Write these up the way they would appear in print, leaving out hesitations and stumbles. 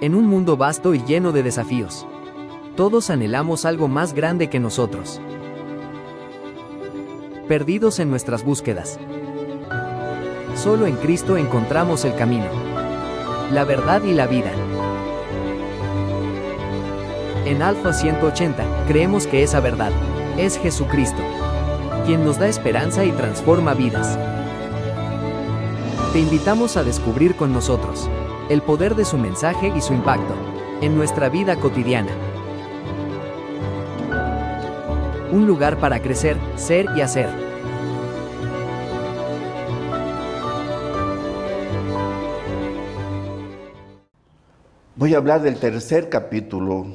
En un mundo vasto y lleno de desafíos, todos anhelamos algo más grande que nosotros. Perdidos en nuestras búsquedas. Solo en Cristo encontramos el camino, la verdad y la vida. En Alfa 180, creemos que esa verdad es Jesucristo, quien nos da esperanza y transforma vidas. Te invitamos a descubrir con nosotros el poder de su mensaje y su impacto en nuestra vida cotidiana. Un lugar para crecer, ser y hacer. Voy a hablar del tercer capítulo,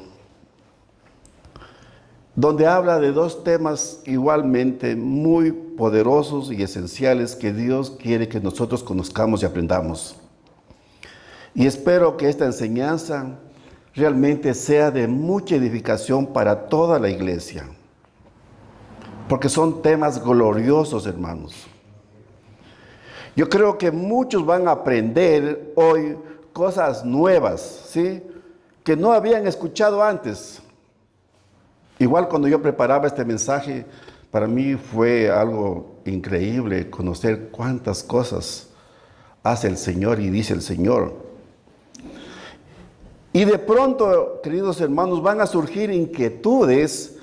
donde habla de dos temas igualmente muy poderosos y esenciales que Dios quiere que nosotros conozcamos y aprendamos. Y espero que esta enseñanza realmente sea de mucha edificación para toda la iglesia, porque son temas gloriosos, hermanos. Yo creo que muchos van a aprender hoy cosas nuevas, ¿sí?, que no habían escuchado antes. Igual cuando yo preparaba este mensaje, para mí fue algo increíble conocer cuántas cosas hace el Señor y dice el Señor. Y de pronto, queridos hermanos, van a surgir inquietudes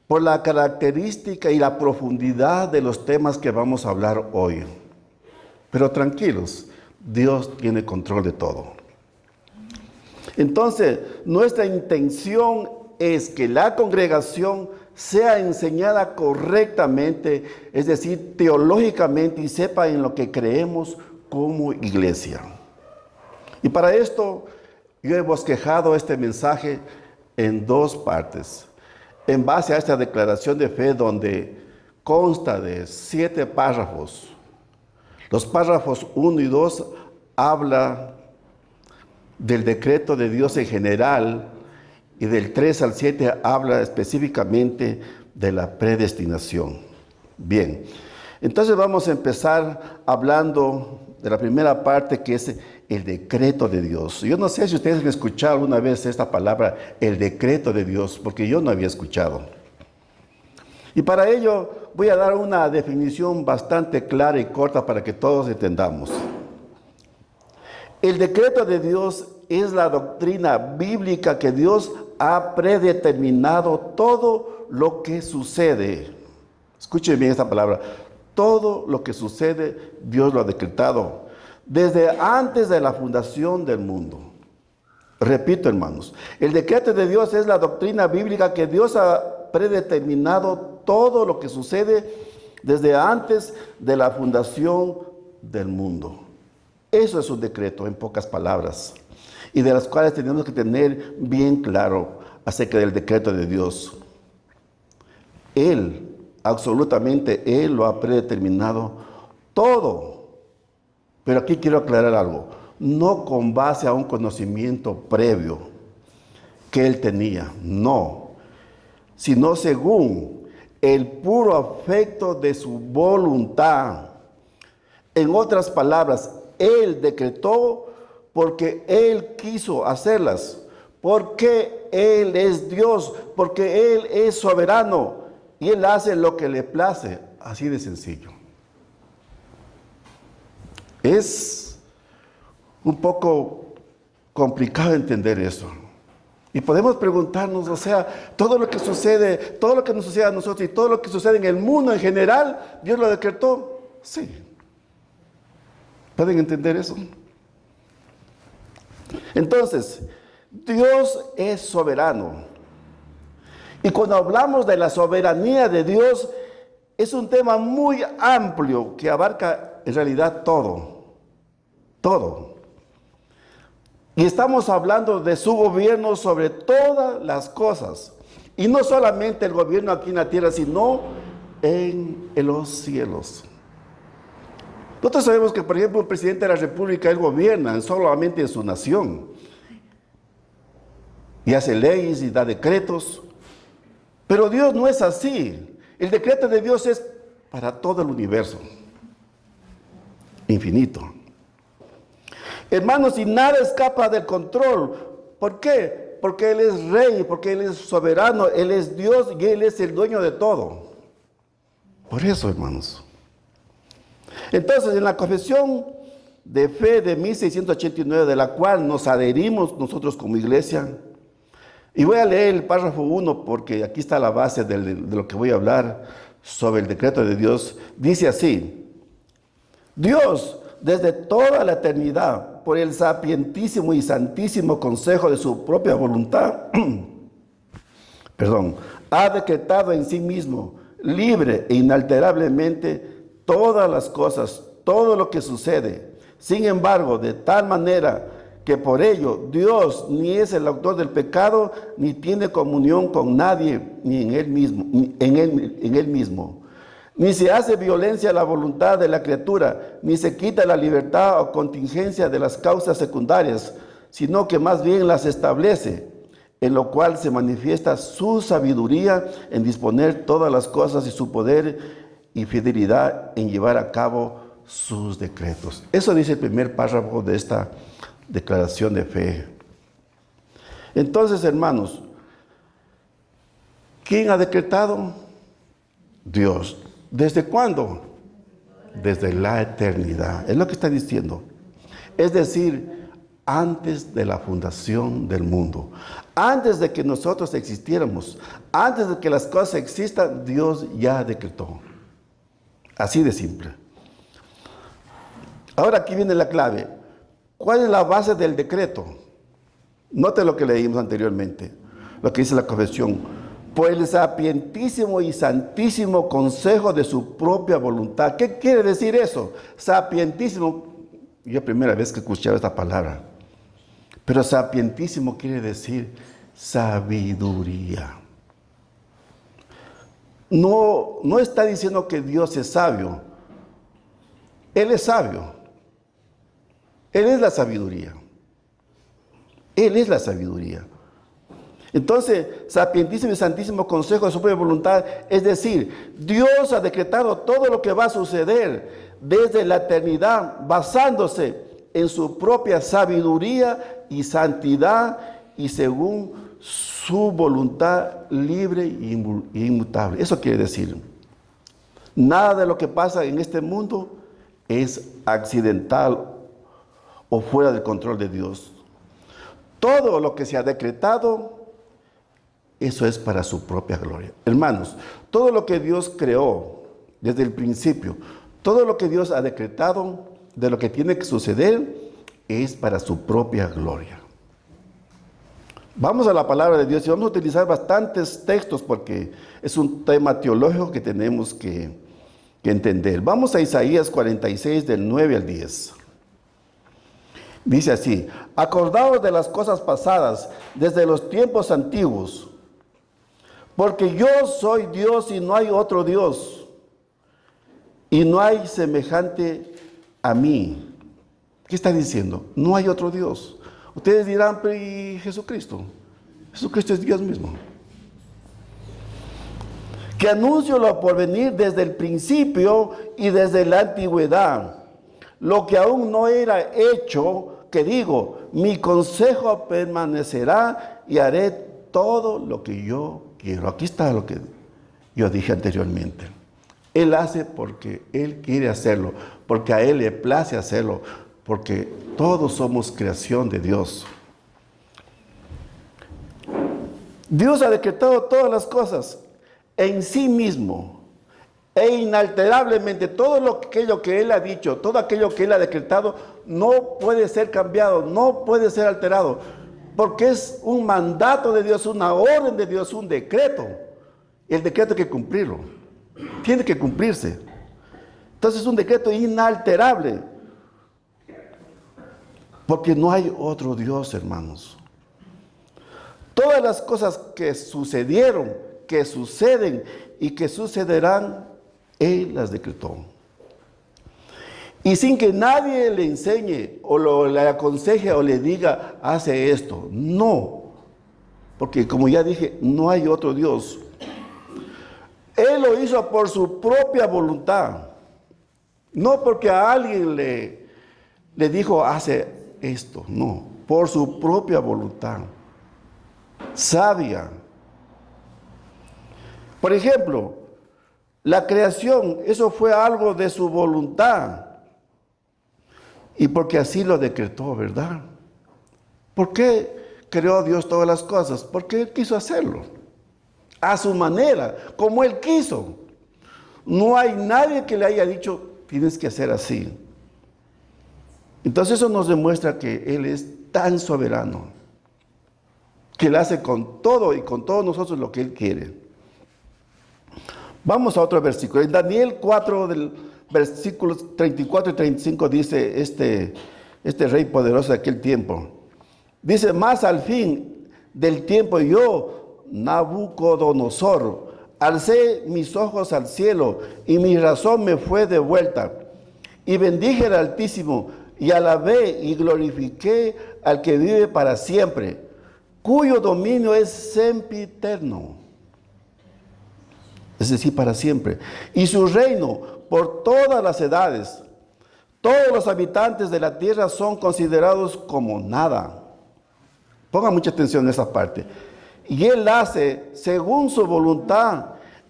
por la característica y la profundidad de los temas que vamos a hablar hoy. Pero tranquilos, Dios tiene control de todo. Entonces, nuestra intención es que la congregación sea enseñada correctamente, es decir, teológicamente, y sepa en lo que creemos como iglesia. Y para esto, yo he bosquejado este mensaje en dos partes, en base a esta declaración de fe donde consta de 7 párrafos. Los párrafos 1 y 2 habla del decreto de Dios en general, y del 3 al 7 habla específicamente de la predestinación. Bien, entonces vamos a empezar hablando de la primera parte, que es el decreto de Dios. Yo no sé si ustedes han escuchado alguna vez esta palabra, el decreto de Dios, porque yo no había escuchado. Y para ello voy a dar una definición bastante clara y corta para que todos entendamos. El decreto de Dios es la doctrina bíblica que Dios ha predeterminado todo lo que sucede. Escuchen bien esta palabra. Todo lo que sucede, Dios lo ha decretado desde antes de la fundación del mundo. Repito, hermanos, el decreto de Dios es la doctrina bíblica que Dios ha predeterminado todo lo que sucede desde antes de la fundación del mundo. Eso es un decreto, en pocas palabras, y de las cuales tenemos que tener bien claro acerca del decreto de Dios. Él, absolutamente, Él lo ha predeterminado todo. Pero aquí quiero aclarar algo, no con base a un conocimiento previo que Él tenía, no, sino según el puro afecto de su voluntad. En otras palabras, Él decretó porque Él quiso hacerlas, porque Él es Dios, porque Él es soberano y Él hace lo que le place, así de sencillo. Es un poco complicado entender eso. Y podemos preguntarnos, o sea, todo lo que sucede, todo lo que nos sucede a nosotros y todo lo que sucede en el mundo en general, ¿Dios lo decretó? Sí. ¿Pueden entender eso? Entonces, Dios es soberano. Y cuando hablamos de la soberanía de Dios, es un tema muy amplio que abarca en realidad todo. Todo. Y estamos hablando de su gobierno sobre todas las cosas. Y no solamente el gobierno aquí en la tierra, sino en los cielos. Nosotros sabemos que, por ejemplo, el presidente de la República, él gobierna solamente en su nación. Y hace leyes y da decretos. Pero Dios no es así. El decreto de Dios es para todo el universo. Infinito. Hermanos, y nada escapa del control, ¿Por qué? Porque Él es rey, porque Él es soberano, Él es Dios y Él es el dueño de todo. Por eso, hermanos. Entonces, en la confesión de fe de 1689, de la cual nos adherimos nosotros como iglesia, y voy a leer el párrafo 1 porque aquí está la base de lo que voy a hablar sobre el decreto de Dios. Dice así: Dios, desde toda la eternidad, por el sapientísimo y santísimo consejo de su propia voluntad, ha decretado en sí mismo, libre e inalterablemente, todas las cosas, todo lo que sucede. Sin embargo, de tal manera que por ello Dios ni es el autor del pecado, ni tiene comunión con nadie, ni en él mismo. Ni se hace violencia a la voluntad de la criatura, ni se quita la libertad o contingencia de las causas secundarias, sino que más bien las establece, en lo cual se manifiesta su sabiduría en disponer todas las cosas y su poder y fidelidad en llevar a cabo sus decretos. Eso dice el primer párrafo de esta declaración de fe. Entonces, hermanos, ¿quién ha decretado? Dios. ¿Desde cuándo? Desde la eternidad. Es lo que está diciendo. Es decir, antes de la fundación del mundo, antes de que nosotros existiéramos, antes de que las cosas existan, Dios ya decretó. Así de simple. Ahora aquí viene la clave. ¿Cuál es la base del decreto? Note lo que leímos anteriormente, lo que dice la confesión. Por el sapientísimo y santísimo consejo de su propia voluntad. ¿Qué quiere decir eso? Sapientísimo. Yo primera vez que escuchaba esta palabra. Pero sapientísimo quiere decir sabiduría. No está diciendo que Dios es sabio. Él es sabio. Él es la sabiduría. Él es la sabiduría. Entonces, sapientísimo y santísimo consejo de su propia voluntad, es decir, Dios ha decretado todo lo que va a suceder desde la eternidad, basándose en su propia sabiduría y santidad y según su voluntad libre e inmutable. Eso quiere decir, nada de lo que pasa en este mundo es accidental o fuera del control de Dios. Todo lo que se ha decretado, eso es para su propia gloria. Hermanos, todo lo que Dios creó desde el principio, todo lo que Dios ha decretado de lo que tiene que suceder, es para su propia gloria. Vamos a la palabra de Dios y vamos a utilizar bastantes textos porque es un tema teológico que tenemos que entender. Vamos a Isaías 46 del 9 al 10. Dice así: acordaos de las cosas pasadas desde los tiempos antiguos, porque yo soy Dios y no hay otro Dios, y no hay semejante a mí. ¿Qué está diciendo? No hay otro Dios. Ustedes dirán, pero ¿y Jesucristo? Jesucristo es Dios mismo. Que anuncio lo porvenir desde el principio y desde la antigüedad, lo que aún no era hecho, que digo, mi consejo permanecerá y haré todo lo que yo quiero. Aquí está lo que yo dije anteriormente. Él hace porque Él quiere hacerlo, porque a Él le place hacerlo, porque todos somos creación de Dios. Dios ha decretado todas las cosas en sí mismo e inalterablemente. Todo aquello que Él ha dicho, todo aquello que Él ha decretado, no puede ser cambiado, no puede ser alterado, porque es un mandato de Dios, una orden de Dios, un decreto. El decreto hay que cumplirlo, tiene que cumplirse. Entonces es un decreto inalterable, porque no hay otro Dios, hermanos. Todas las cosas que sucedieron, que suceden y que sucederán, Él las decretó. Y sin que nadie le enseñe o le aconseje o le diga, hace esto. No, porque como ya dije, no hay otro Dios. Él lo hizo por su propia voluntad. No porque a alguien le dijo, hace esto. No, por su propia voluntad, sabia. Por ejemplo, la creación, eso fue algo de su voluntad. Y porque así lo decretó, ¿verdad? ¿Por qué creó Dios todas las cosas? Porque Él quiso hacerlo. A su manera, como Él quiso. No hay nadie que le haya dicho, tienes que hacer así. Entonces eso nos demuestra que Él es tan soberano, que Él hace con todo y con todos nosotros lo que Él quiere. Vamos a otro versículo. En Daniel 4, del versículos 34 y 35 dice este rey poderoso de aquel tiempo. Dice, más al fin del tiempo yo, Nabucodonosor, alcé mis ojos al cielo y mi razón me fue devuelta. Y bendije al Altísimo y alabé y glorifiqué al que vive para siempre, cuyo dominio es sempiterno. Es decir, para siempre. Y su reino por todas las edades. Todos los habitantes de la tierra son considerados como nada. Pongan mucha atención en esa parte. Y Él hace según su voluntad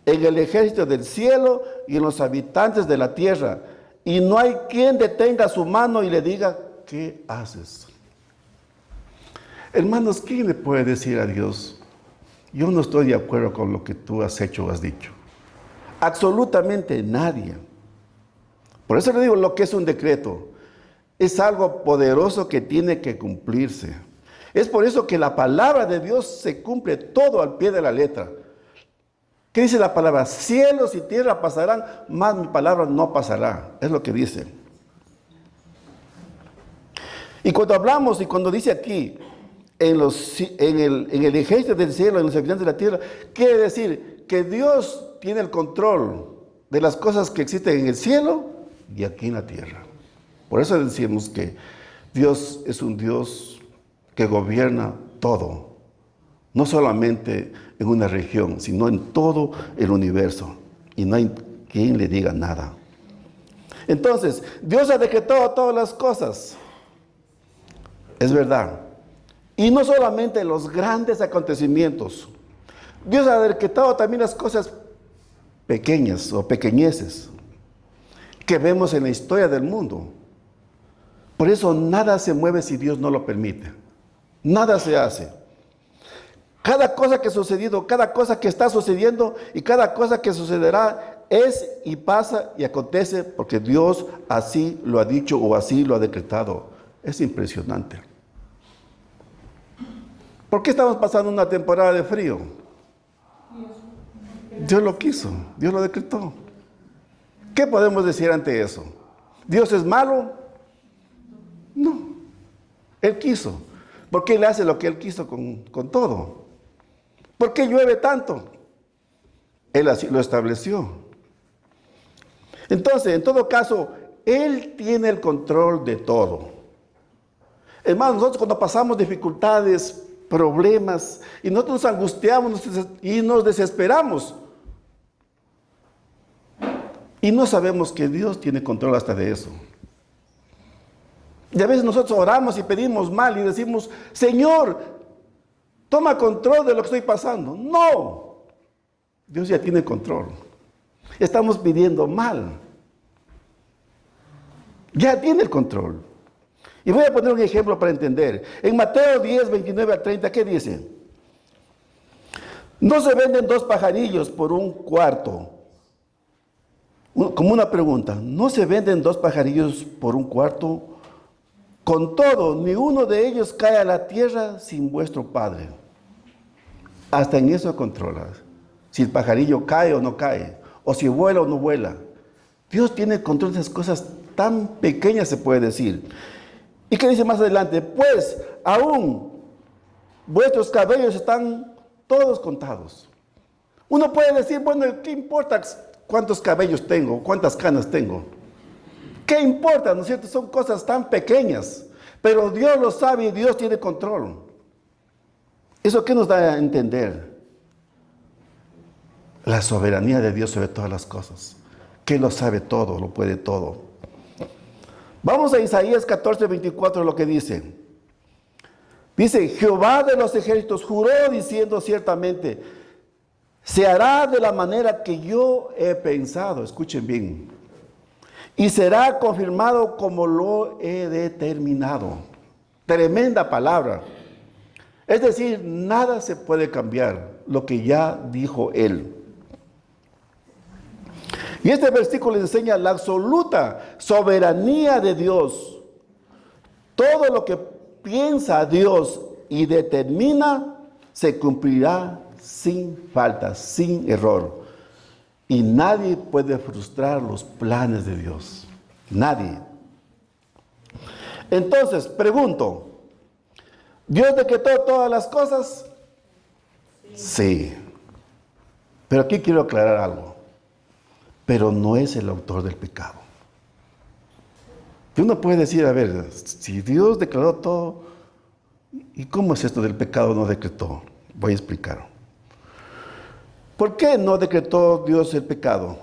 en el ejército del cielo y en los habitantes de la tierra. Y no hay quien detenga su mano y le diga, ¿qué haces? Hermanos, ¿quién le puede decir a Dios, yo no estoy de acuerdo con lo que tú has hecho o has dicho? Absolutamente nadie. Por eso le digo lo que es un decreto. Es algo poderoso que tiene que cumplirse. Es por eso que la palabra de Dios se cumple todo al pie de la letra. ¿Qué dice la palabra? Cielos y tierra pasarán, mas mi palabra no pasará. Es lo que dice. Y cuando hablamos y cuando dice aquí, en el ejército del cielo, en los habitantes de la tierra, quiere decir que Dios tiene el control de las cosas que existen en el cielo y aquí en la tierra. Por eso decimos que Dios es un Dios que gobierna todo, no solamente en una región, sino en todo el universo, y no hay quien le diga nada. Entonces, Dios ha decretado todas las cosas, es verdad, y no solamente los grandes acontecimientos. Dios ha decretado también las cosas pequeñas o pequeñeces que vemos en la historia del mundo. Por eso nada se mueve si Dios no lo permite. Nada se hace. Cada cosa que ha sucedido, cada cosa que está sucediendo y cada cosa que sucederá es y pasa y acontece porque Dios así lo ha dicho o así lo ha decretado. Es impresionante. ¿Por qué estamos pasando una temporada de frío? Dios lo quiso, Dios lo decretó. ¿Qué podemos decir ante eso? ¿Dios es malo? No, Él quiso. ¿Por qué Él hace lo que Él quiso con todo? ¿Por qué llueve tanto? Él así lo estableció. Entonces, en todo caso, Él tiene el control de todo. Hermanos, nosotros cuando pasamos dificultades, problemas, y nosotros nos angustiamos y nos desesperamos, y no sabemos que Dios tiene control hasta de eso. Y a veces nosotros oramos y pedimos mal y decimos, Señor, toma control de lo que estoy pasando. No, Dios ya tiene control. Estamos pidiendo mal. Ya tiene el control. Y voy a poner un ejemplo para entender. En Mateo 10, 29 al 30, ¿qué dice? No se venden dos pajarillos por un cuarto. Como una pregunta, ¿no se venden dos pajarillos por un cuarto? Con todo, ni uno de ellos cae a la tierra sin vuestro Padre. Hasta en eso controla. Si el pajarillo cae o no cae, o si vuela o no vuela. Dios tiene control de esas cosas tan pequeñas, se puede decir. ¿Y qué dice más adelante? Pues aún vuestros cabellos están todos contados. Uno puede decir, bueno, ¿qué importa cuántos cabellos tengo, cuántas canas tengo? ¿Qué importa? ¿No es cierto? Son cosas tan pequeñas, pero Dios lo sabe y Dios tiene control. ¿Eso qué nos da a entender? La soberanía de Dios sobre todas las cosas. Que Él lo sabe todo, lo puede todo. Vamos a Isaías 14, 24, lo que dice. Dice, Jehová de los ejércitos juró diciendo ciertamente, se hará de la manera que yo he pensado, escuchen bien, y será confirmado como lo he determinado. Tremenda palabra. Es decir, nada se puede cambiar lo que ya dijo él. Y este versículo enseña la absoluta soberanía de Dios. Todo lo que piensa Dios y determina se cumplirá sin falta, sin error. Y nadie puede frustrar los planes de Dios. Nadie. Entonces, pregunto, ¿Dios decretó todas las cosas? Sí. Pero aquí quiero aclarar algo. Pero no es el autor del pecado. Uno puede decir, a ver, si Dios declaró todo, ¿y cómo es esto del pecado no decretó? Voy a explicar. ¿Por qué no decretó Dios el pecado?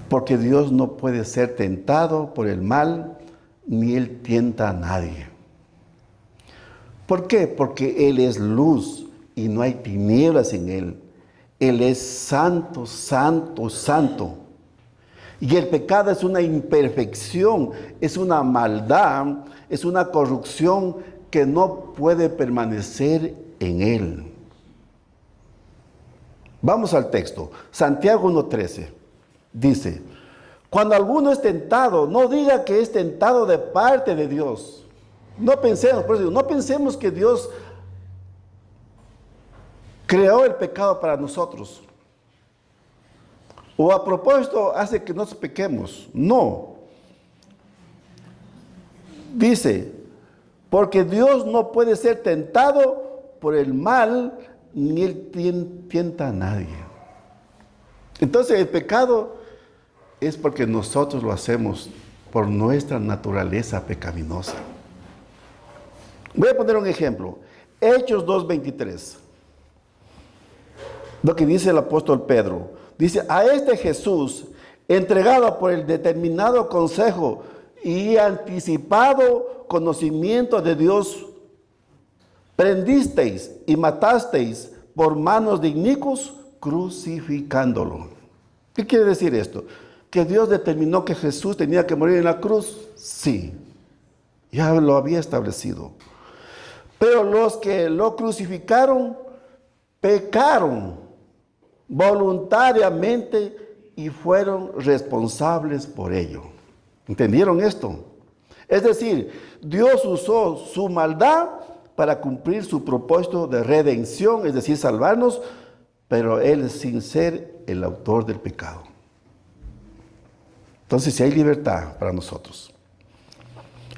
Porque Dios no puede ser tentado por el mal, ni Él tienta a nadie. ¿Por qué? Porque Él es luz y no hay tinieblas en Él. Él es santo, santo, santo. Y el pecado es una imperfección, es una maldad, es una corrupción que no puede permanecer en Él. Vamos al texto. Santiago 1:13 dice, cuando alguno es tentado, no diga que es tentado de parte de Dios. No pensemos, por eso digo, no pensemos que Dios creó el pecado para nosotros. O a propósito hace que nos pequemos. No. Dice, porque Dios no puede ser tentado por el mal, ni Él tienta a nadie. Entonces el pecado es porque nosotros lo hacemos por nuestra naturaleza pecaminosa. Voy a poner un ejemplo. Hechos 2:23. Lo que dice el apóstol Pedro. Dice, a este Jesús, entregado por el determinado consejo y anticipado conocimiento de Dios, prendisteis y matasteis por manos de inicuos, crucificándolo. ¿Qué quiere decir esto? ¿Que Dios determinó que Jesús tenía que morir en la cruz? Sí, ya lo había establecido. Pero los que lo crucificaron, pecaron voluntariamente y fueron responsables por ello. ¿Entendieron esto? Es decir, Dios usó su maldad para cumplir su propósito de redención, es decir, salvarnos, pero Él sin ser el autor del pecado. Entonces, si hay libertad para nosotros.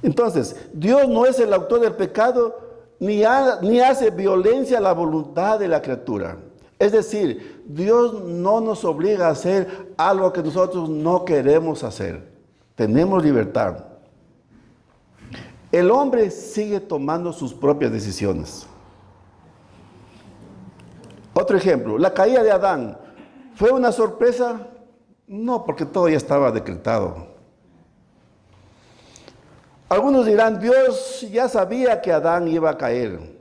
Entonces, Dios no es el autor del pecado, ni hace violencia a la voluntad de la criatura. Es decir, Dios no nos obliga a hacer algo que nosotros no queremos hacer. Tenemos libertad. El hombre sigue tomando sus propias decisiones. Otro ejemplo, la caída de Adán. ¿Fue una sorpresa? No, porque todo ya estaba decretado. Algunos dirán, Dios ya sabía que Adán iba a caer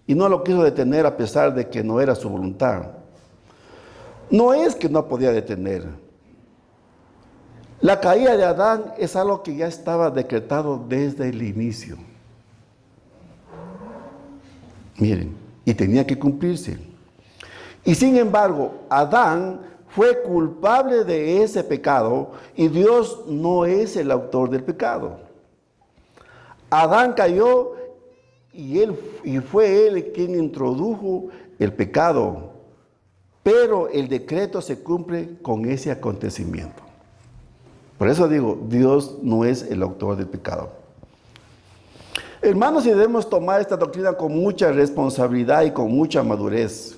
y no lo quiso detener a pesar de que no era su voluntad. No es que no podía detener. La caída de Adán es algo que ya estaba decretado desde el inicio. Miren, y tenía que cumplirse. Y sin embargo, Adán fue culpable de ese pecado y Dios no es el autor del pecado. Adán cayó y fue él quien introdujo el pecado, pero el decreto se cumple con ese acontecimiento. Por eso digo, Dios no es el autor del pecado. Hermanos, y debemos tomar esta doctrina con mucha responsabilidad y con mucha madurez.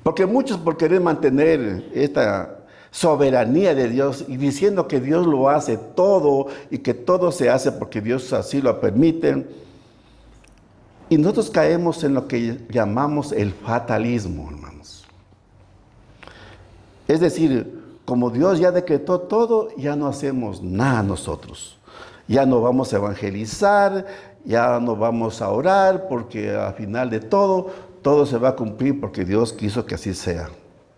Porque muchos, por querer mantener esta soberanía de Dios y diciendo que Dios lo hace todo y que todo se hace porque Dios así lo permite, y nosotros caemos en lo que llamamos el fatalismo, hermanos. Es decir, como Dios ya decretó todo, ya no hacemos nada nosotros. Ya no vamos a evangelizar, ya no vamos a orar porque al final de todo se va a cumplir porque Dios quiso que así sea.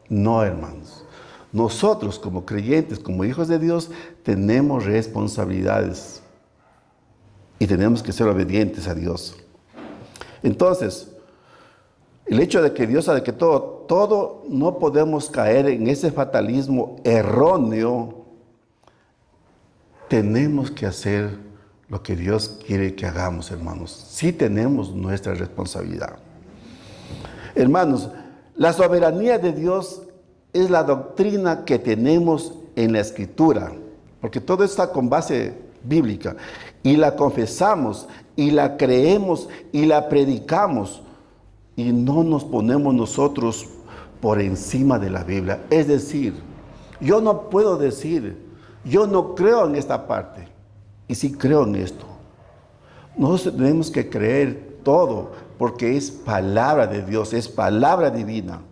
No, hermanos. Nosotros como creyentes, como hijos de Dios, tenemos responsabilidades y tenemos que ser obedientes a Dios. Entonces, el hecho de que Dios sabe que todo no podemos caer en ese fatalismo erróneo. Tenemos que hacer lo que Dios quiere que hagamos, hermanos. Sí tenemos nuestra responsabilidad. Hermanos, la soberanía de Dios es la doctrina que tenemos en la Escritura, porque todo está con base bíblica, y la confesamos, y la creemos, y la predicamos, y no nos ponemos nosotros por encima de la Biblia. Es decir, yo no puedo decir, yo no creo en esta parte, y sí creo en esto. Nosotros tenemos que creer todo, porque es palabra de Dios, es palabra divina.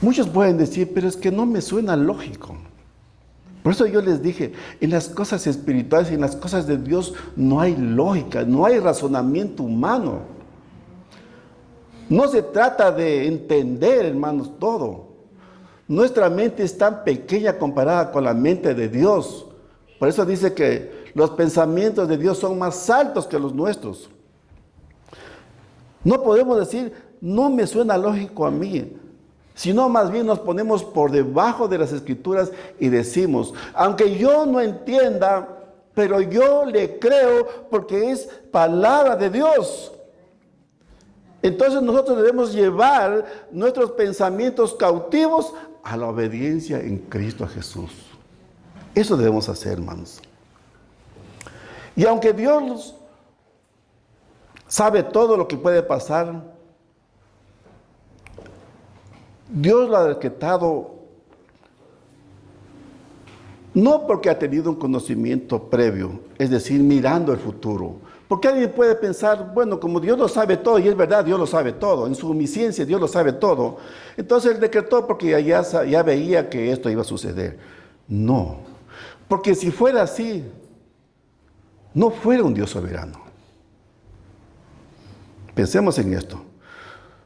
Muchos pueden decir, pero es que no me suena lógico. Por eso yo les dije, en las cosas espirituales, en las cosas de Dios, no hay lógica, no hay razonamiento humano. No se trata de entender, hermanos, todo. Nuestra mente es tan pequeña comparada con la mente de Dios. Por eso dice que los pensamientos de Dios son más altos que los nuestros. No podemos decir, no me suena lógico a mí, sino más bien nos ponemos por debajo de las Escrituras y decimos, aunque yo no entienda, pero yo le creo porque es palabra de Dios. Entonces nosotros debemos llevar nuestros pensamientos cautivos a la obediencia en Cristo Jesús. Eso debemos hacer, hermanos. Y aunque Dios sabe todo lo que puede pasar, Dios lo ha decretado no porque ha tenido un conocimiento previo, es decir, mirando el futuro. Porque alguien puede pensar, bueno, como Dios lo sabe todo, y es verdad, Dios lo sabe todo, en su omnisciencia Dios lo sabe todo, entonces Él decretó porque ya veía que esto iba a suceder. No, porque si fuera así, no fuera un Dios soberano. Pensemos en esto.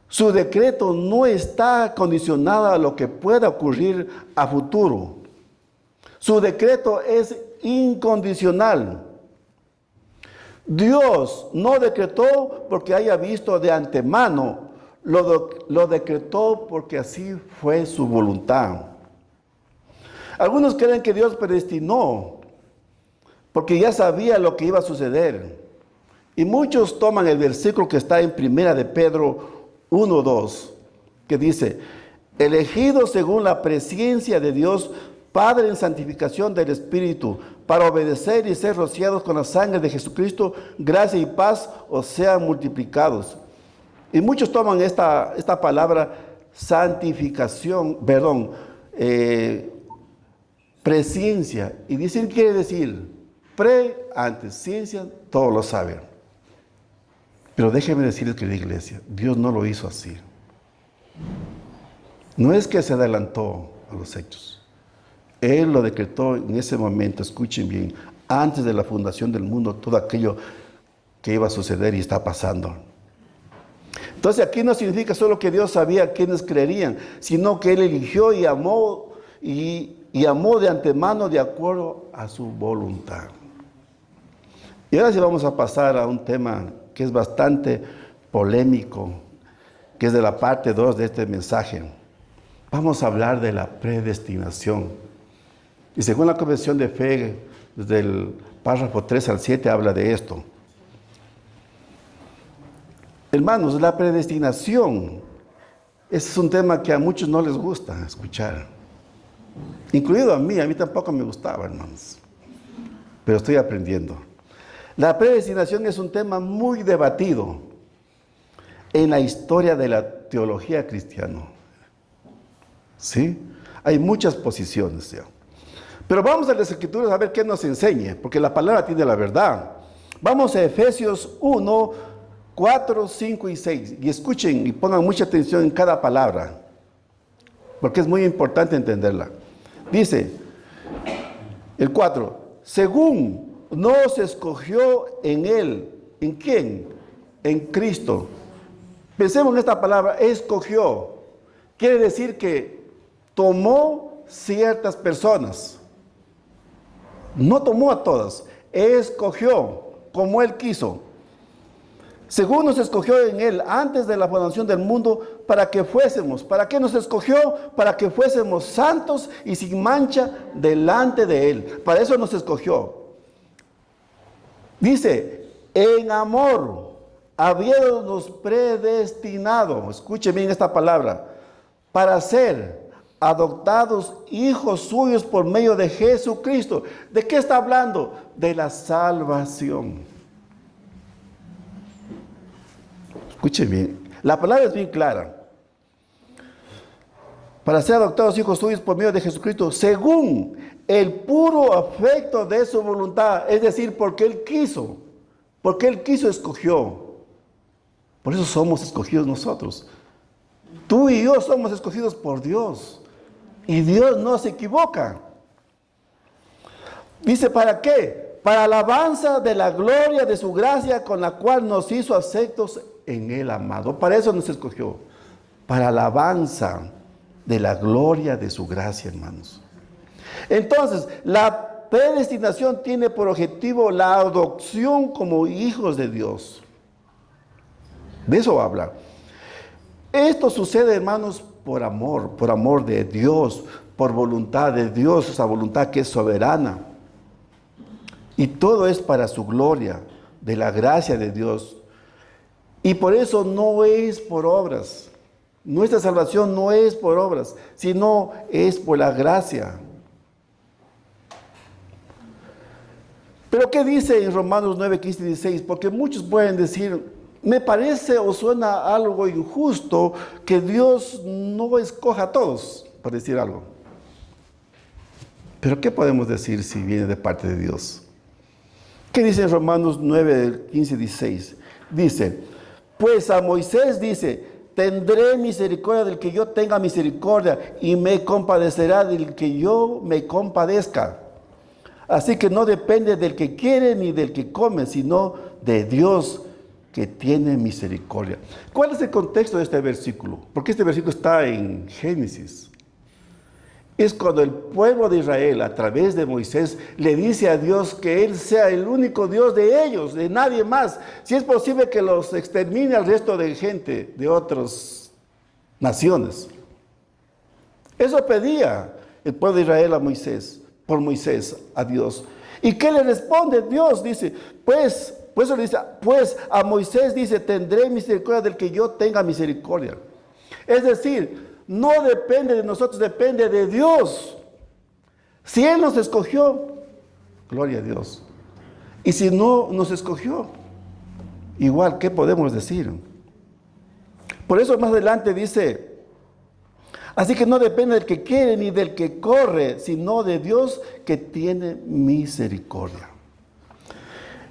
Su decreto no está condicionado a lo que pueda ocurrir a futuro. Su decreto es incondicional. Dios no decretó porque haya visto de antemano, lo decretó porque así fue su voluntad. Algunos creen que Dios predestinó porque ya sabía lo que iba a suceder. Y muchos toman el versículo que está en Primera de Pedro 1:2, que dice, elegidos según la presciencia de Dios, Padre en santificación del Espíritu, para obedecer y ser rociados con la sangre de Jesucristo, gracia y paz os sean multiplicados. Y muchos toman esta palabra santificación, presciencia, y dicen, quiere decir, antes, ciencia, todos lo saben. Pero déjenme decirles, querida iglesia, Dios no lo hizo así. No es que se adelantó a los hechos. Él lo decretó en ese momento, escuchen bien, antes de la fundación del mundo, todo aquello que iba a suceder y está pasando. Entonces aquí no significa solo que Dios sabía quiénes creerían, sino que Él eligió y amó de antemano de acuerdo a su voluntad. Y ahora sí vamos a pasar a un tema que es bastante polémico, que es de la parte 2 de este mensaje. Vamos a hablar de la predestinación. Y según la Confesión de Fe, desde el párrafo 3 al 7 habla de esto. Hermanos, la predestinación es un tema que a muchos no les gusta escuchar. Incluido a mí tampoco me gustaba, hermanos. Pero estoy aprendiendo. La predestinación es un tema muy debatido en la historia de la teología cristiana. ¿Sí? Hay muchas posiciones ya. Pero vamos a las Escrituras a ver qué nos enseña, porque la palabra tiene la verdad. Vamos a Efesios 1, 4, 5 y 6. Y escuchen y pongan mucha atención en cada palabra, porque es muy importante entenderla. Dice el 4, según nos escogió en Él. ¿En quién? En Cristo. Pensemos en esta palabra, escogió. Quiere decir que tomó ciertas personas. No tomó a todas, escogió como Él quiso. Según nos escogió en Él antes de la fundación del mundo para que fuésemos. ¿Para qué nos escogió? Para que fuésemos santos y sin mancha delante de Él. Para eso nos escogió. Dice, en amor, habiéndonos predestinado, escuchen bien esta palabra, para ser adoptados hijos suyos por medio de Jesucristo. ¿De qué está hablando? De la salvación. Escuchen bien, la palabra es bien clara. Para ser adoptados hijos suyos por medio de Jesucristo, según el puro afecto de su voluntad, es decir, porque Él quiso, escogió. Por eso somos escogidos nosotros. Tú y yo somos escogidos por Dios. Y Dios no se equivoca. Dice, ¿para qué? Para alabanza de la gloria de su gracia con la cual nos hizo aceptos en Él, amado. Para eso nos escogió. Para alabanza de la gloria de su gracia, hermanos. Entonces, la predestinación tiene por objetivo la adopción como hijos de Dios. De eso habla. Esto sucede, hermanos, por amor de Dios, por voluntad de Dios, esa voluntad que es soberana. Y todo es para su gloria, de la gracia de Dios. Y por eso no es por obras. Nuestra salvación no es por obras, sino es por la gracia. Pero ¿qué dice en Romanos 9, 15 y 16? Porque muchos pueden decir, me parece o suena algo injusto que Dios no escoja a todos, por decir algo. Pero ¿qué podemos decir si viene de parte de Dios? ¿Qué dice en Romanos 9, 15 y 16? Dice, pues a Moisés dice, tendré misericordia del que yo tenga misericordia y me compadecerá del que yo me compadezca. Así que no depende del que quiere ni del que come, sino de Dios que tiene misericordia. ¿Cuál es el contexto de este versículo? Porque este versículo está en Génesis. Es cuando el pueblo de Israel, a través de Moisés, le dice a Dios que Él sea el único Dios de ellos, de nadie más. Si es posible que los extermine al resto de gente de otras naciones. Eso pedía el pueblo de Israel a Moisés, por Moisés, a Dios. ¿Y qué le responde Dios? Dice, pues a Moisés dice, tendré misericordia del que yo tenga misericordia. Es decir, no depende de nosotros, depende de Dios. Si Él nos escogió, gloria a Dios. Y si no nos escogió, igual, ¿qué podemos decir? Por eso más adelante dice, así que no depende del que quiere ni del que corre, sino de Dios que tiene misericordia.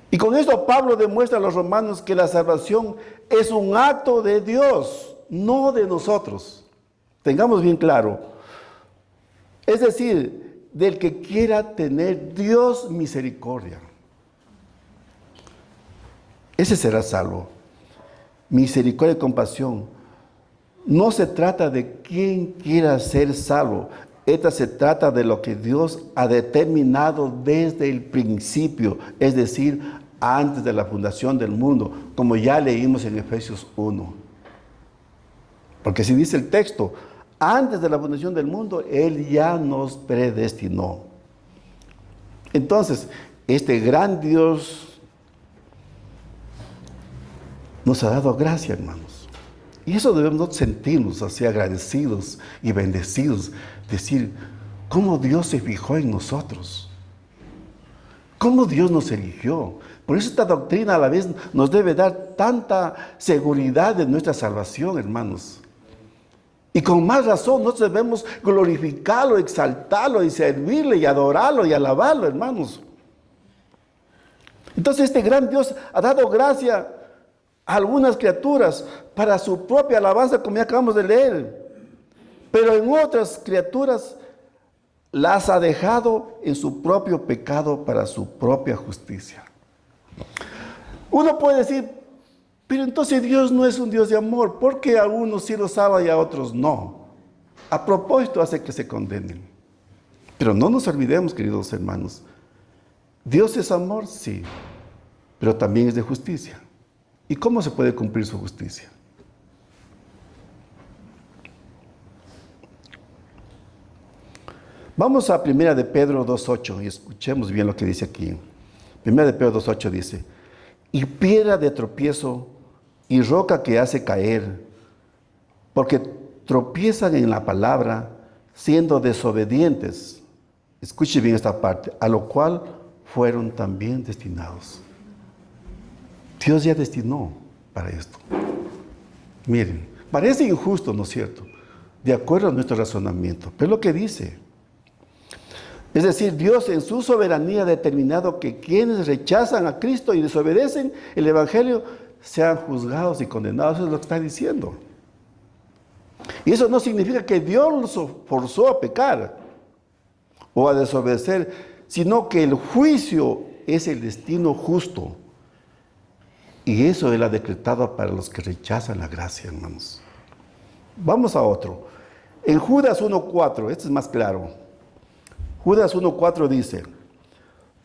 Y con esto Pablo demuestra a los romanos que la salvación es un acto de Dios, no de nosotros. Tengamos bien claro. Es decir, del que quiera tener Dios misericordia. Ese será salvo. Misericordia y compasión. No se trata de quién quiera ser salvo. Esta se trata de lo que Dios ha determinado desde el principio, es decir, antes de la fundación del mundo, como ya leímos en Efesios 1. Porque si dice el texto, antes de la fundación del mundo, Él ya nos predestinó. Entonces, este gran Dios nos ha dado gracia, hermanos. Y eso debemos sentirnos así agradecidos y bendecidos. Decir, cómo Dios se fijó en nosotros. Cómo Dios nos eligió. Por eso esta doctrina a la vez nos debe dar tanta seguridad de nuestra salvación, hermanos. Y con más razón nosotros debemos glorificarlo, exaltarlo y servirle y adorarlo y alabarlo, hermanos. Entonces este gran Dios ha dado gracia a algunas criaturas para su propia alabanza, como ya acabamos de leer. Pero en otras criaturas las ha dejado en su propio pecado para su propia justicia. Uno puede decir, pero entonces Dios no es un Dios de amor, porque a algunos sí los salva y a otros no. A propósito hace que se condenen. Pero no nos olvidemos, queridos hermanos, Dios es amor, sí, pero también es de justicia. ¿Y cómo se puede cumplir su justicia? Vamos a 1 de Pedro 2.8 y escuchemos bien lo que dice aquí. 1 de Pedro 2.8 dice, y piedra de tropiezo y roca que hace caer, porque tropiezan en la palabra, siendo desobedientes. Escuche bien esta parte, a lo cual fueron también destinados. Dios ya destinó para esto. Miren, parece injusto, ¿no es cierto? De acuerdo a nuestro razonamiento, pero lo que dice. Es decir, Dios en su soberanía ha determinado que quienes rechazan a Cristo y desobedecen el Evangelio sean juzgados y condenados. Eso es lo que está diciendo. Y eso no significa que Dios los forzó a pecar o a desobedecer, sino que el juicio es el destino justo. Y eso Él ha decretado para los que rechazan la gracia, hermanos. Vamos a otro. En Judas 1.4, este es más claro. Judas 1.4 dice,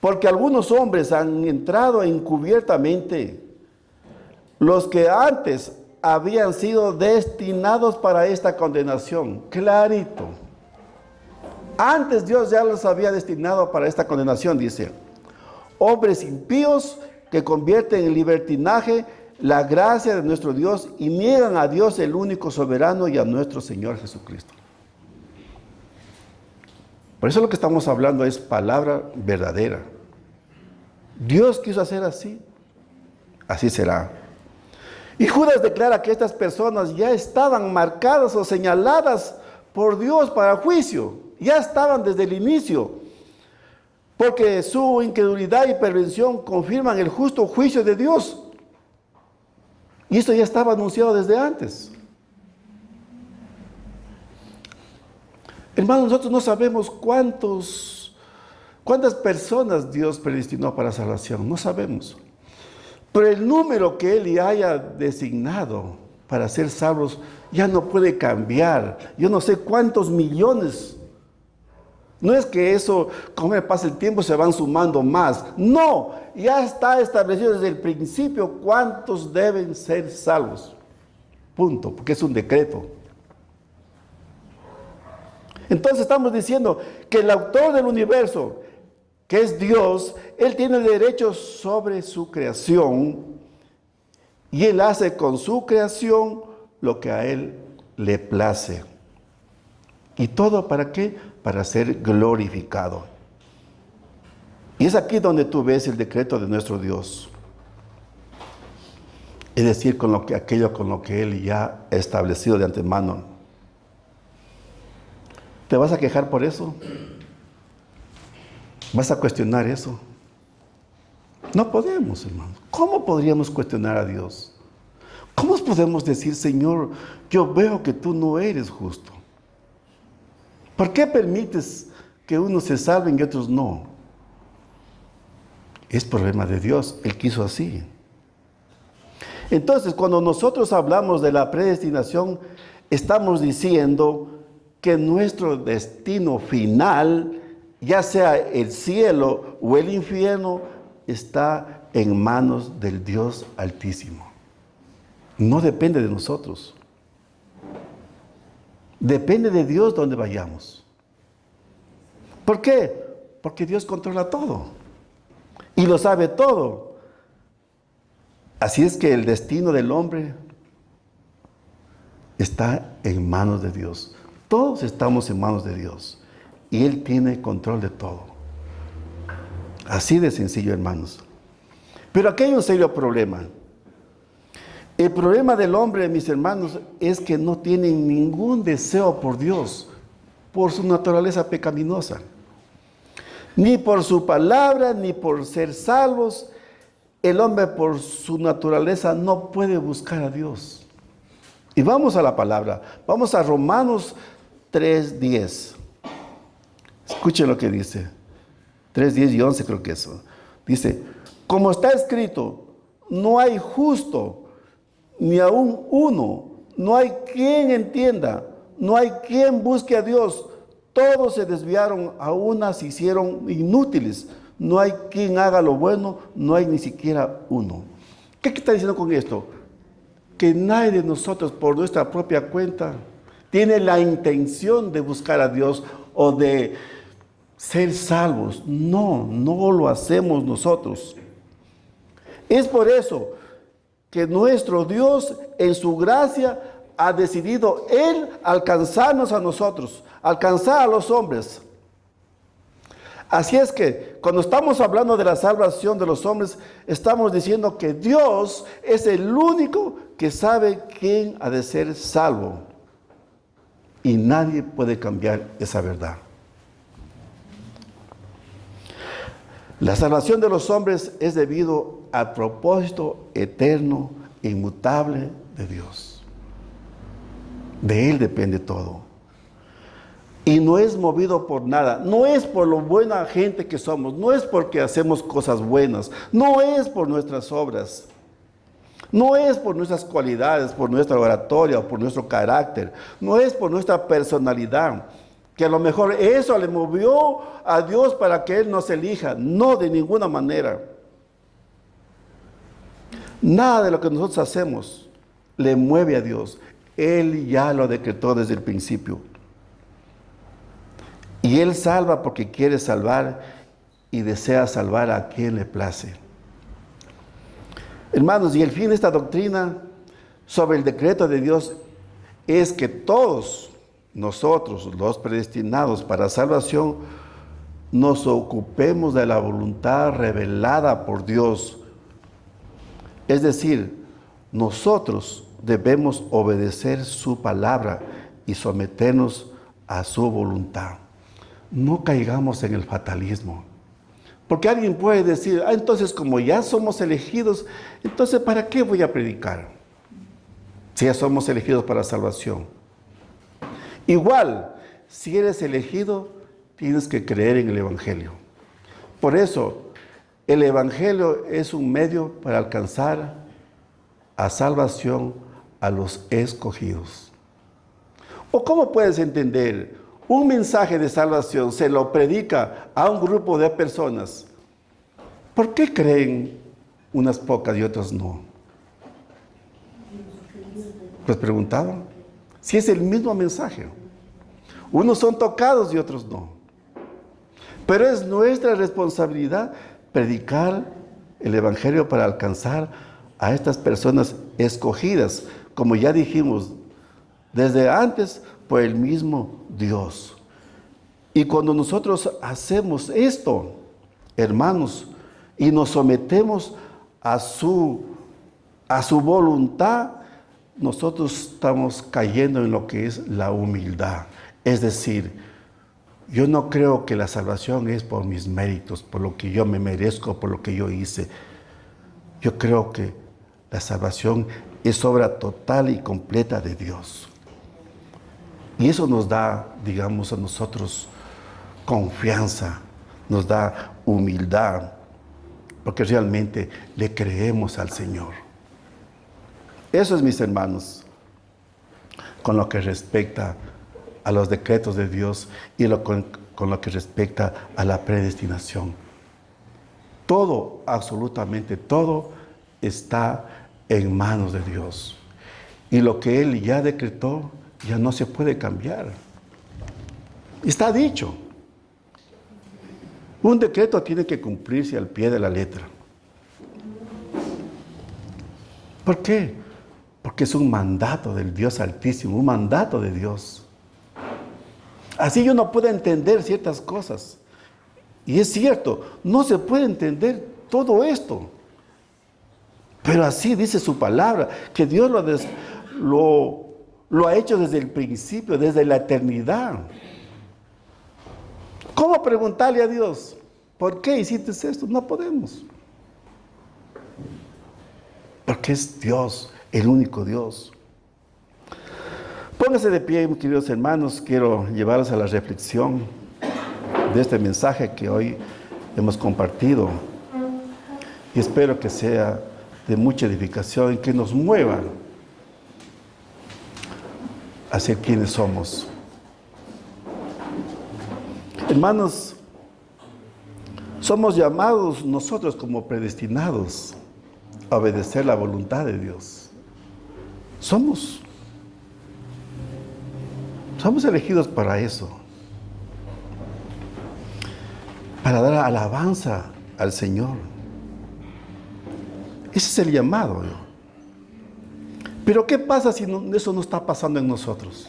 porque algunos hombres han entrado encubiertamente, los que antes habían sido destinados para esta condenación. Clarito. Antes Dios ya los había destinado para esta condenación, dice. Hombres impíos que convierten en libertinaje la gracia de nuestro Dios y niegan a Dios el único soberano y a nuestro Señor Jesucristo. Por eso lo que estamos hablando es palabra verdadera. Dios quiso hacer así, así será. Y Judas declara que estas personas ya estaban marcadas o señaladas por Dios para juicio. Ya estaban desde el inicio. Porque su incredulidad y perversión confirman el justo juicio de Dios. Y esto ya estaba anunciado desde antes. Hermanos, nosotros no sabemos cuántas personas Dios predestinó para salvación. No sabemos. Pero el número que Él haya designado para ser salvos ya no puede cambiar. Yo no sé cuántos millones. No es que eso, conforme pasa el tiempo, se van sumando más. No, ya está establecido desde el principio cuántos deben ser salvos. Punto, porque es un decreto. Entonces estamos diciendo que el autor del universo, que es Dios, Él tiene derechos sobre su creación y Él hace con su creación lo que a Él le place. ¿Y todo para qué? Para ser glorificado. Y es aquí donde tú ves el decreto de nuestro Dios. Es decir, aquello con lo que Él ya ha establecido de antemano. ¿Te vas a quejar por eso? ¿Vas a cuestionar eso? No podemos, hermanos. ¿Cómo podríamos cuestionar a Dios? ¿Cómo podemos decir, Señor, yo veo que tú no eres justo? ¿Por qué permites que unos se salven y otros no? Es problema de Dios. Él quiso así. Entonces, cuando nosotros hablamos de la predestinación, estamos diciendo que nuestro destino final, ya sea el cielo o el infierno, está en manos del Dios Altísimo. No depende de nosotros. Depende de Dios donde vayamos. ¿Por qué? Porque Dios controla todo y lo sabe todo. Así es que el destino del hombre está en manos de Dios. Todos estamos en manos de Dios y Él tiene control de todo. Así de sencillo, hermanos. Pero aquí hay un serio problema. El problema del hombre, mis hermanos, es que no tiene ningún deseo por Dios, por su naturaleza pecaminosa. Ni por su palabra, ni por ser salvos. El hombre por su naturaleza no puede buscar a Dios. Y vamos a la palabra. Vamos a Romanos 3:10. Escuchen lo que dice. 3, 10 y 11 creo que eso. Dice, como está escrito, no hay justo, ni aún uno, no hay quien entienda, no hay quien busque a Dios. Todos se desviaron, a una se hicieron inútiles. No hay quien haga lo bueno, no hay ni siquiera uno. ¿Qué está diciendo con esto? Que nadie de nosotros por nuestra propia cuenta tiene la intención de buscar a Dios o de ser salvos. No, no lo hacemos nosotros. Es por eso que nuestro Dios en su gracia ha decidido Él alcanzarnos a nosotros, alcanzar a los hombres. Así es que cuando estamos hablando de la salvación de los hombres, estamos diciendo que Dios es el único que sabe quién ha de ser salvo. Y nadie puede cambiar esa verdad. La salvación de los hombres es debido al propósito eterno e inmutable de Dios. De Él depende todo. Y no es movido por nada, no es por lo buena gente que somos, no es porque hacemos cosas buenas, no es por nuestras obras, no es por nuestras cualidades, por nuestra oratoria o por nuestro carácter, no es por nuestra personalidad, que a lo mejor eso le movió a Dios para que Él nos elija, no, de ninguna manera. Nada de lo que nosotros hacemos le mueve a Dios, Él ya lo decretó desde el principio. Y Él salva porque quiere salvar y desea salvar a quien le place. Hermanos, y el fin de esta doctrina sobre el decreto de Dios es que todos nosotros, los predestinados para salvación, nos ocupemos de la voluntad revelada por Dios. Es decir, nosotros debemos obedecer su palabra y someternos a su voluntad. No caigamos en el fatalismo. Porque alguien puede decir, entonces como ya somos elegidos, entonces ¿para qué voy a predicar? Si ya somos elegidos para salvación. Igual, si eres elegido, tienes que creer en el Evangelio. Por eso, el Evangelio es un medio para alcanzar a salvación a los escogidos. ¿O cómo puedes entender? Un mensaje de salvación se lo predica a un grupo de personas. ¿Por qué creen unas pocas y otras no? Pues preguntaban. Si es el mismo mensaje. Unos son tocados y otros no. Pero es nuestra responsabilidad predicar el Evangelio para alcanzar a estas personas escogidas, como ya dijimos desde antes, por el mismo Dios. Y cuando nosotros hacemos esto, hermanos, y nos sometemos a su voluntad, nosotros estamos cayendo en lo que es la humildad. Es decir, yo no creo que la salvación es por mis méritos, por lo que yo me merezco, por lo que yo hice. Yo creo que la salvación es obra total y completa de Dios. Y eso nos da, digamos, a nosotros confianza, nos da humildad, porque realmente le creemos al Señor. Eso es, mis hermanos, con lo que respecta a los decretos de Dios y con lo que respecta a la predestinación. Todo, absolutamente todo, está en manos de Dios. Y lo que Él ya decretó, ya no se puede cambiar. Está dicho. Un decreto tiene que cumplirse al pie de la letra. ¿Por qué? Porque es un mandato del Dios Altísimo, un mandato de Dios. Así yo no puedo entender ciertas cosas. Y es cierto, no se puede entender todo esto. Pero así dice su palabra, que Dios lo ha hecho desde el principio, desde la eternidad. ¿Cómo preguntarle a Dios? ¿Por qué hiciste esto? No podemos. Porque es Dios, el único Dios. Póngase de pie, mis queridos hermanos. Quiero llevarlos a la reflexión de este mensaje que hoy hemos compartido. Y espero que sea de mucha edificación y que nos mueva a ser quienes somos. Hermanos, somos llamados nosotros como predestinados a obedecer la voluntad de Dios. Somos elegidos para eso, para dar alabanza al Señor. Ese es el llamado. Pero ¿qué pasa si eso no está pasando en nosotros?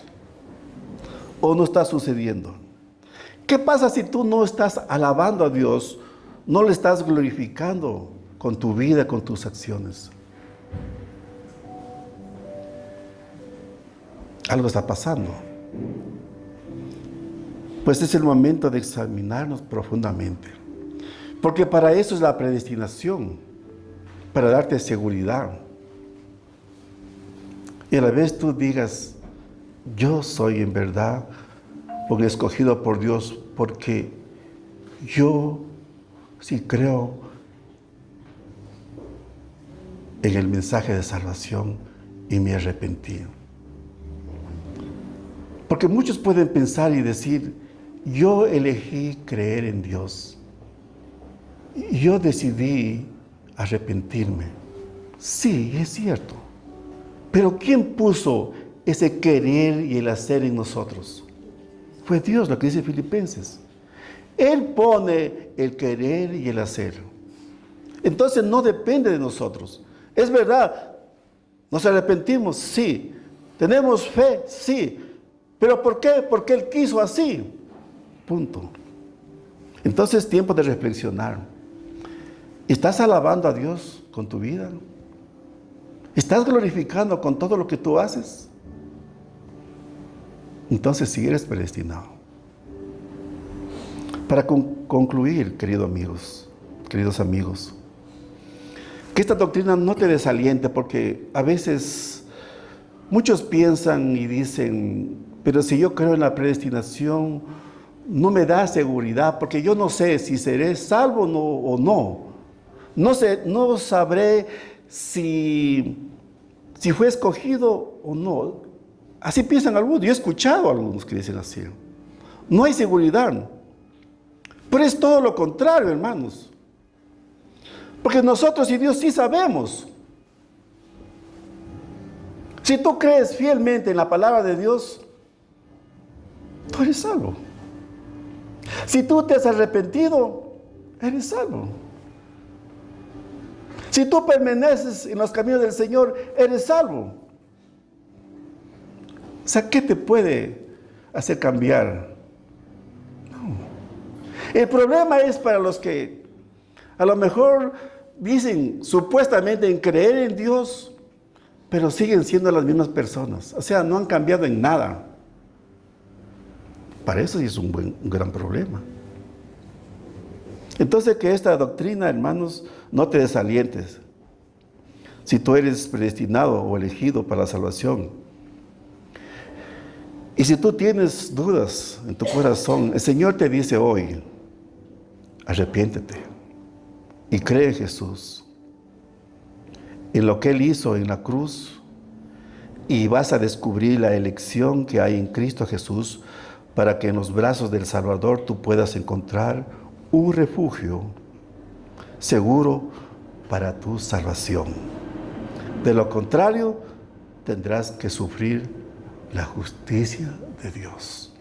¿O no está sucediendo? ¿Qué pasa si tú no estás alabando a Dios, no le estás glorificando con tu vida, con tus acciones? Algo está pasando. Pues es el momento de examinarnos profundamente. Porque para eso es la predestinación, para darte seguridad. Y a la vez tú digas, yo soy en verdad porque escogido por Dios, porque yo sí creo en el mensaje de salvación y me arrepentí. Porque muchos pueden pensar y decir, yo elegí creer en Dios. Yo decidí arrepentirme. Sí, es cierto. Pero ¿quién puso ese querer y el hacer en nosotros? Fue Dios, lo que dice Filipenses. Él pone el querer y el hacer. Entonces no depende de nosotros. Es verdad, nos arrepentimos, sí. Tenemos fe, sí. ¿Pero por qué? Porque Él quiso así. Punto. Entonces es tiempo de reflexionar. ¿Estás alabando a Dios con tu vida? ¿Estás glorificando con todo lo que tú haces? Entonces sí eres predestinado. Para concluir, queridos amigos, que esta doctrina no te desaliente, porque a veces muchos piensan y dicen, pero si yo creo en la predestinación, no me da seguridad, porque yo no sé si seré salvo o no. No sabré si fue escogido o no. Así piensan algunos. Yo he escuchado a algunos que dicen así. No hay seguridad. Pero es todo lo contrario, hermanos. Porque nosotros y Dios sí sabemos. Si tú crees fielmente en la palabra de Dios, tú eres salvo. Si tú te has arrepentido, eres salvo. Si tú permaneces en los caminos del Señor, eres salvo. O sea, ¿qué te puede hacer cambiar? No. El problema es para los que a lo mejor dicen supuestamente en creer en Dios, pero siguen siendo las mismas personas. O sea, no han cambiado en nada. Para eso sí es un gran problema. Entonces, que esta doctrina, hermanos, no te desalientes. Si tú eres predestinado o elegido para la salvación. Y si tú tienes dudas en tu corazón, el Señor te dice hoy, arrepiéntete y cree en Jesús, en lo que Él hizo en la cruz, y vas a descubrir la elección que hay en Cristo Jesús para que en los brazos del Salvador tú puedas encontrar un refugio seguro para tu salvación. De lo contrario, tendrás que sufrir la justicia de Dios.